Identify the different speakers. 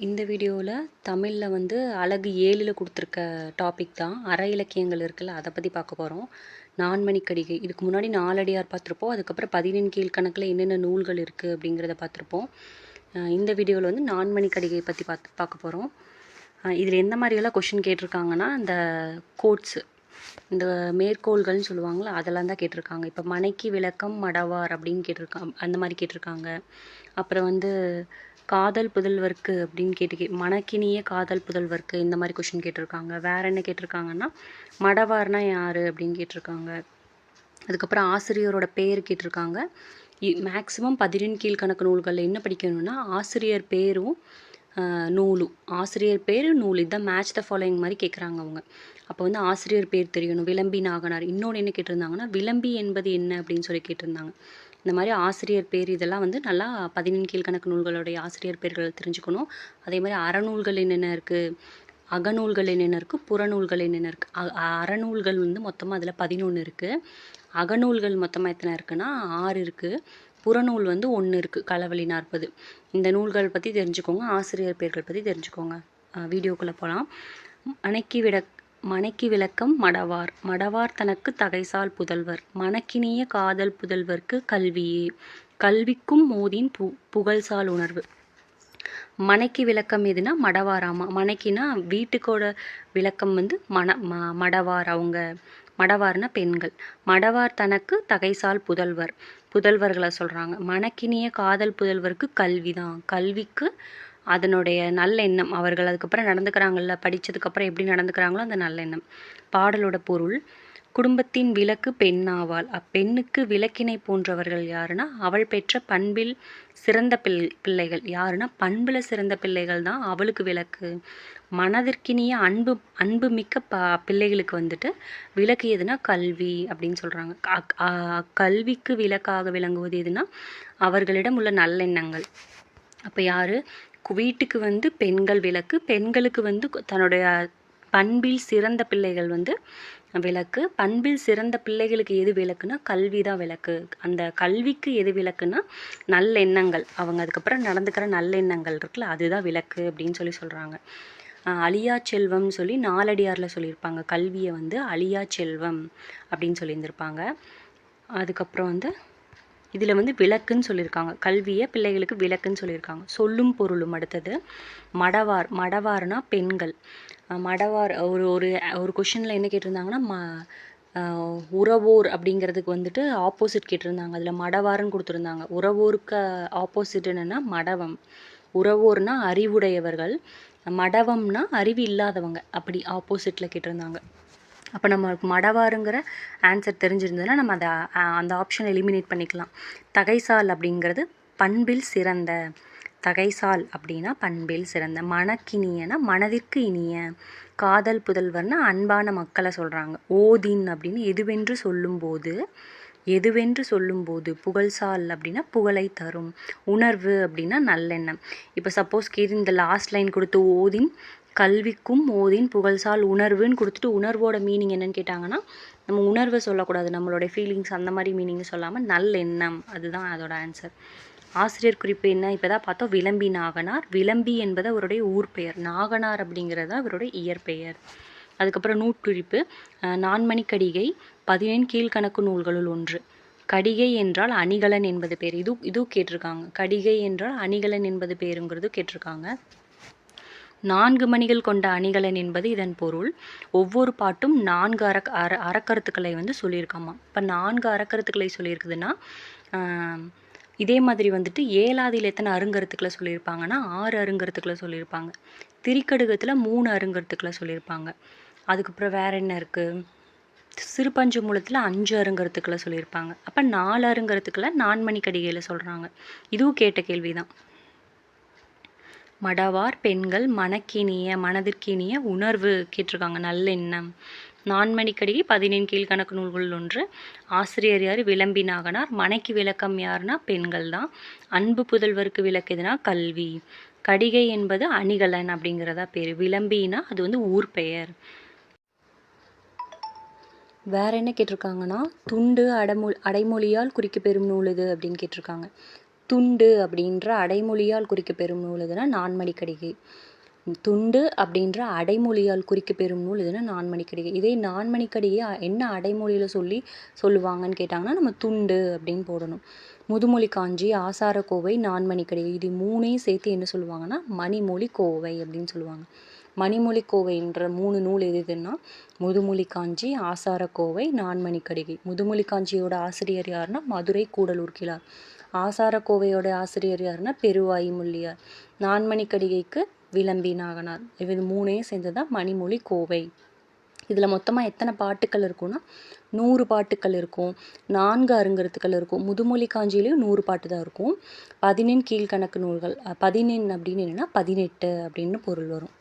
Speaker 1: இந்த வீடியோவில் தமிழில் வந்து அழகு 7ல் கொடுத்துருக்க டாபிக் தான். அற இலக்கியங்கள் இருக்குல்ல, அதை பற்றி பார்க்க போகிறோம். நான்மணிக்கடிகை, இதுக்கு முன்னாடி நாலடியார் பார்த்துருப்போம். அதுக்கப்புறம் 14 கீழ்கணக்கில் என்னென்ன நூல்கள் இருக்குது அப்படிங்கிறத பார்த்துருப்போம். இந்த வீடியோவில் வந்து நான்மணிக்கடிகை பற்றி பார்க்க போகிறோம். இதில் எந்த மாதிரியெல்லாம் கொஷின் கேட்டிருக்காங்கன்னா, இந்த கோட்ஸு, இந்த மேற்கோள்கள்னு சொல்லுவாங்களா, அதெல்லாம் தான் கேட்டிருக்காங்க. இப்போ மனைக்கு விளக்கம் மடவார் அப்படின்னு கேட்டிருக்காங்க, அந்த மாதிரி கேட்டிருக்காங்க. அப்புறம் வந்து காதல் புதல்வர்க்கு அப்படின்னு மணக்கினிய காதல் புதல்வர்க்கு இந்த மாதிரி கொஷின் கேட்டிருக்காங்க. வேற என்ன கேட்டிருக்காங்கன்னா, மடவார்னா யார் அப்படின்னு கேட்டிருக்காங்க. அதுக்கப்புறம் ஆசிரியரோட பேர் கேட்டிருக்காங்க. மேக்ஸிமம் 14 கீழ்கணக்கு நூல்களில் என்ன படிக்கணும்னா, ஆசிரியர் பேரும் நூலும், ஆசிரியர் பேர் நூல், இதுதான் மேட்ச் த ஃபாலோயிங் மாதிரி கேட்குறாங்க அவங்க. அப்போ வந்து ஆசிரியர் பேர் தெரியணும். விளம்பி நாகனார். இன்னொன்று என்ன கேட்டிருந்தாங்கன்னா, விளம்பி என்பது என்ன அப்படின்னு சொல்லி கேட்டிருந்தாங்க. இந்த மாதிரி ஆசிரியர் பேர் இதெல்லாம் வந்து நல்லா 14 கீழ்கணக்கு நூல்களுடைய ஆசிரியர் பேர்களை தெரிஞ்சுக்கணும். அதே மாதிரி அறநூல்கள் என்னென்ன இருக்குது, அகநூல்கள் என்னென்ன இருக்குது, புறநூல்கள் என்னென்ன இருக்குது. அறநூல்கள் வந்து மொத்தமாக அதில் 11 இருக்குது. அகநூல்கள் மொத்தமாக எத்தனை இருக்குன்னா 6 இருக்குது. புறநூல் வந்து 1 இருக்குது, களவழி 40. இந்த நூல்கள் பற்றி தெரிஞ்சுக்கோங்க, ஆசிரியர் பேர்கள் பற்றி தெரிஞ்சுக்கோங்க. வீடியோக்குள்ளே போகலாம். மனைக்கு விளக்கம் மடவார். மடவார் தனக்கு தகைசால் புதல்வர். மணக்கினிய காதல் புதல்வர்க்கு கல்வியே. கல்விக்கும் மோதின் புகழ்சால் உணர்வு. மனைக்கு விளக்கம் எதுனா மடவாராமா. மனைக்குனா வீட்டுக்கோட விளக்கம் வந்து மடவார். அவங்க மடவார்னா பெண்கள். மடவார் தனக்கு தகைசால் புதல்வர், புதல்வர்களை சொல்கிறாங்க. மணக்கினிய காதல் புதல்வருக்கு கல்வி தான். கல்விக்கு அதனுடைய நல்லெண்ணம். அவர்கள் அதுக்கப்புறம் நடந்துக்கிறாங்கல்ல, படித்ததுக்கப்புறம் எப்படி நடந்துக்கிறாங்களோ அந்த நல்லெண்ணம். பாடலோட பொருள்: குடும்பத்தின் விளக்கு பெண்ணாவாள். அப்பெண்ணுக்கு விளக்கினை போன்றவர்கள் யாருன்னா, அவள் பெற்ற பண்பில் சிறந்த பிள்ளைகள். யாருன்னா, பண்பில் சிறந்த பிள்ளைகள் தான் அவளுக்கு விளக்கு. மனதிற்கினிய அன்பு மிக்க பிள்ளைகளுக்கு வந்துட்டு விளக்கு எதுனா கல்வி அப்படின்னு சொல்கிறாங்க. கல்விக்கு விளக்காக விளங்குவது எதுனா அவர்களிடம் உள்ள நல்லெண்ணங்கள். அப்போ யார்? வீட்டுக்கு வந்து பெண்கள் விளக்கு. பெண்களுக்கு வந்து தன்னுடைய பண்பில் சிறந்த பிள்ளைகள் வந்து விளக்கு. பண்பில் சிறந்த பிள்ளைகளுக்கு எது விளக்குன்னா கல்வி தான் விளக்கு. அந்த கல்விக்கு எது விளக்குன்னா நல்லெண்ணங்கள். அவங்க அதுக்கப்புறம் நடந்துக்கிற நல்லெண்ணங்கள் இருக்குல்ல, அதுதான் விளக்கு அப்படின்னு சொல்கிறாங்க. அழியா செல்வம்னு சொல்லி நாலடியாரில் சொல்லியிருப்பாங்க. கல்வியை வந்து அழியா செல்வம் அப்படின்னு சொல்லியிருந்திருப்பாங்க. அதுக்கப்புறம் வந்து இதில் வந்து விளக்குன்னு சொல்லியிருக்காங்க. கல்வியை பிள்ளைகளுக்கு விளக்குன்னு சொல்லியிருக்காங்க. சொல்லும் பொருளும். அடுத்தது மடவார். மடவார்னா பெண்கள். மடவார் ஒரு ஒரு ஒரு கொஷனில் என்ன கேட்டிருந்தாங்கன்னா, உறவோர் அப்படிங்கிறதுக்கு வந்துட்டு ஆப்போசிட் கேட்டிருந்தாங்க. அதில் மடவார்னு கொடுத்துருந்தாங்க. உறவோருக்கு ஆப்போசிட் என்னென்னா மடவம். உறவோர்னா அறிவுடையவர்கள், மடவம்னா அறிவு இல்லாதவங்க. அப்படி ஆப்போசிட்டில் கேட்டிருந்தாங்க. அப்போ நம்மளுக்கு மடவாருங்கிற ஆன்சர் தெரிஞ்சிருந்ததுன்னா நம்ம அதை அந்த ஆப்ஷனை எலிமினேட் பண்ணிக்கலாம். தகைசால் அப்படிங்கிறது பண்பில் சிறந்த. தகைசால் அப்படின்னா பண்பில் சிறந்த. மனக்கினியனா மனதிற்கு இனிய. காதல் புதல்வர்னா அன்பான மக்களை சொல்கிறாங்க. ஓதின் அப்படின்னு எதுவென்று சொல்லும்போது, எதுவென்று சொல்லும்போது. புகழ்சால் அப்படின்னா புகழை தரும். உணர்வு அப்படின்னா நல்லெண்ணம். இப்போ சப்போஸ் இந்த லாஸ்ட் லைன் கொடுத்து ஓதின் கல்விக்கும் ஓதின் புகழ்சால் உணர்வுன்னு கொடுத்துட்டு உணர்வோட மீனிங் என்னன்னு கேட்டாங்கன்னா, நம்ம உணர்வை சொல்லக்கூடாது, நம்மளுடைய ஃபீலிங்ஸ் அந்த மாதிரி மீனிங் சொல்லாமல் நல்லெண்ணம், அதுதான் அதோட ஆன்சர். ஆசிரியர் குறிப்பு என்ன? இப்போ தான் பார்த்தோம், விளம்பி நாகனார். விளம்பி என்பது அவருடைய ஊர் பெயர். நாகனார் அப்படிங்கிறது அவருடைய இயற்பெயர். அதுக்கப்புறம் நூற்குறிப்பு: நான்மணிக்கடிகை 14 கீழ்கணக்கு நூல்களுள் ஒன்று. கடிகை என்றால் அணிகலன் என்பது பேர். இது கேட்டிருக்காங்க. கடிகை என்றால் அணிகலன் என்பது பேருங்கிறது கேட்டிருக்காங்க. 4 மணிகள் கொண்ட அணிகலன் என்பது இதன் பொருள். ஒவ்வொரு பாட்டும் 4 அறக்கருத்துக்களை வந்து சொல்லியிருக்காமா. இப்போ 4 அறக்கருத்துக்களை சொல்லியிருக்குதுன்னா, இதே மாதிரி வந்துட்டு 7ஆவதில் எத்தனை அருங்கருத்துக்களை சொல்லியிருப்பாங்கன்னா 6 அருங்கருத்துக்களை சொல்லியிருப்பாங்க. திரிக்கடுகத்தில் 3 அருங்கருத்துக்களை சொல்லியிருப்பாங்க. அதுக்கப்புறம் வேற என்ன இருக்குது? சிறுபஞ்சமூலத்தில் 5 அருங்கருத்துக்களை சொல்லியிருப்பாங்க. அப்போ 4 அருங்கருத்துக்களை நான்மணிக்கடிகையில் சொல்கிறாங்க. இதுவும் கேட்ட கேள்வி தான். மடவார் பெண்கள். மனக்கினிய மனதிற்கினிய. உணர்வு கேட்டிருக்காங்க, நல்லெண்ணம். நான்மணிக்கடிகை 14 கீழ்கணக்கு நூல்கள் ஒன்று. ஆசிரியர் யார்? விளம்பி நாகனார். மனைக்கு விளக்கம் யாருன்னா பெண்கள் தான். அன்பு புதல்வருக்கு விளக்கு எதுனா கல்வி. கடிகை என்பது அணிகலன் அப்படிங்கிறதா பேர். விளம்பினா அது வந்து ஊர் பெயர். வேற என்ன கேட்டிருக்காங்கன்னா, துண்டு அடைமொழியால் குறிக்க பெறும் நூல் இது அப்படின்னு கேட்டிருக்காங்க. துண்டு அப்படின்ற அடைமொழியால் குறிக்கப்பெறும் நூல் எதுனா நான்மணிக்கடிகை. துண்டு அப்படின்ற அடைமொழியால் குறிக்கப்பெறும் நூல் எதுனா நான்மணிக்கடிகை. இதே நான்மணிக்கடிகை என்ன அடைமொழியில் சொல்லுவாங்கன்னு கேட்டாங்கன்னா நம்ம துண்டு அப்படின்னு போடணும். முதுமொழி காஞ்சி, ஆசாரக்கோவை, நான்மணிக்கடிகை இது 3ஐயும் சேர்த்து என்ன சொல்லுவாங்கன்னா மணிமொழி கோவை அப்படின்னு சொல்லுவாங்க. மணிமொழி கோவைன்ற 3 நூல் எதுன்னா முதுமொழி காஞ்சி, ஆசாரக்கோவை, நான்மணிக்கடிகை. முதுமொழி காஞ்சியோட ஆசிரியர் யாருன்னா மதுரை கூடலூர் கிழார். ஆசாரக்கோவையோட ஆசிரியர் யாருன்னா பெருவாயி முள்ளியார். நான்மணிக்கடிகைக்கு விளம்பி நாகனார். இது 3ஐயும் சேர்ந்ததான் மணிமொழி கோவை. இதில் மொத்தமாக எத்தனை பாட்டுக்கள் இருக்கும்னா 100 பாட்டுக்கள் இருக்கும். 4 அருங்கருத்துக்கள் இருக்கும். முதுமொழி காஞ்சியிலையும் 100 பாட்டு தான் இருக்கும். 11 கீழ்கணக்கு நூல்கள். 11 அப்படின்னு என்னன்னா 18 அப்படின்னு பொருள் வரும்.